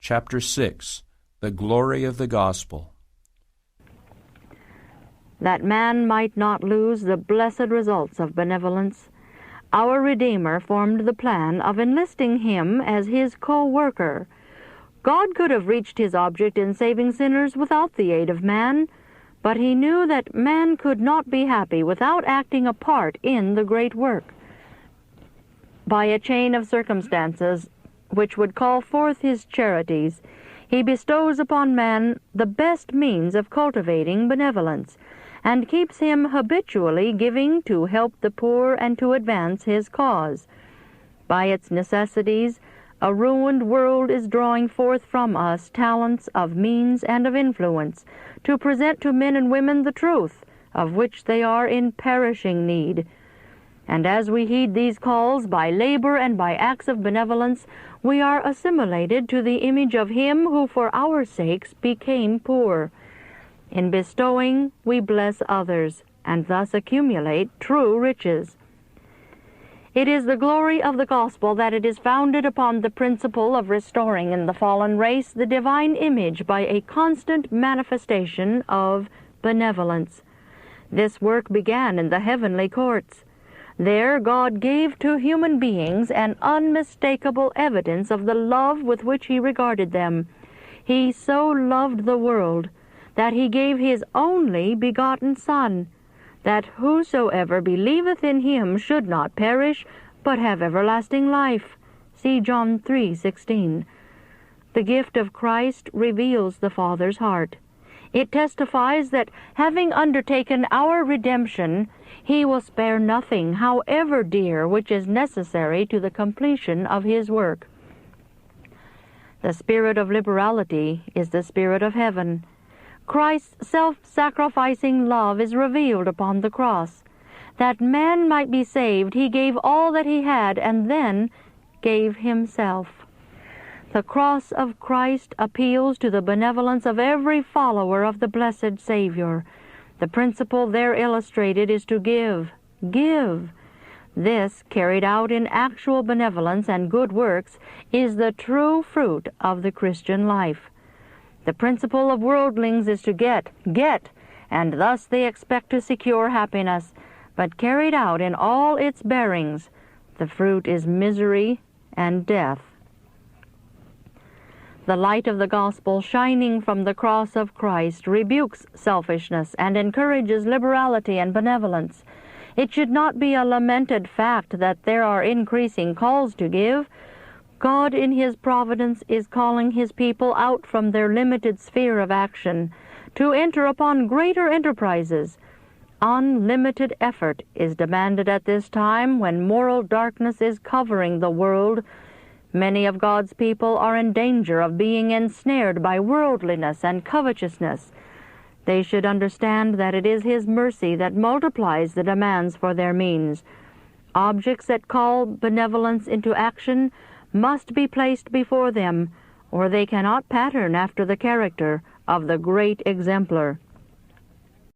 Chapter 6. The Glory of the Gospel. That man might not lose the blessed results of benevolence, our Redeemer formed the plan of enlisting him as his co-worker. God could have reached his object in saving sinners without the aid of man, but he knew that man could not be happy without acting a part in the great work. By a chain of circumstances which would call forth his charities, he bestows upon man the best means of cultivating benevolence, and keeps him habitually giving to help the poor and to advance his cause. By its necessities, a ruined world is drawing forth from us talents of means and of influence, to present to men and women the truth, of which they are in perishing need. And as we heed these calls by labor and by acts of benevolence, we are assimilated to the image of Him who for our sakes became poor. In bestowing, we bless others, and thus accumulate true riches. It is the glory of the gospel that it is founded upon the principle of restoring in the fallen race the divine image by a constant manifestation of benevolence. This work began in the heavenly courts. There God gave to human beings an unmistakable evidence of the love with which He regarded them. He so loved the world that He gave His only begotten Son, that whosoever believeth in Him should not perish, but have everlasting life. See John 3:16. The gift of Christ reveals the Father's heart. It testifies that, having undertaken our redemption, He will spare nothing, however dear, which is necessary to the completion of His work. The spirit of liberality is the spirit of heaven. Christ's self-sacrificing love is revealed upon the cross. That man might be saved, He gave all that He had, and then gave Himself. The cross of Christ appeals to the benevolence of every follower of the blessed Savior. The principle there illustrated is to give. Give. This, carried out in actual benevolence and good works, is the true fruit of the Christian life. The principle of worldlings is to get, and thus they expect to secure happiness. But carried out in all its bearings, the fruit is misery and death. The light of the gospel shining from the cross of Christ rebukes selfishness and encourages liberality and benevolence. It should not be a lamented fact that there are increasing calls to give. God in His providence is calling His people out from their limited sphere of action to enter upon greater enterprises. Unlimited effort is demanded at this time when moral darkness is covering the world. Many of God's people are in danger of being ensnared by worldliness and covetousness. They should understand that it is His mercy that multiplies the demands for their means. Objects that call benevolence into action must be placed before them, or they cannot pattern after the character of the great exemplar.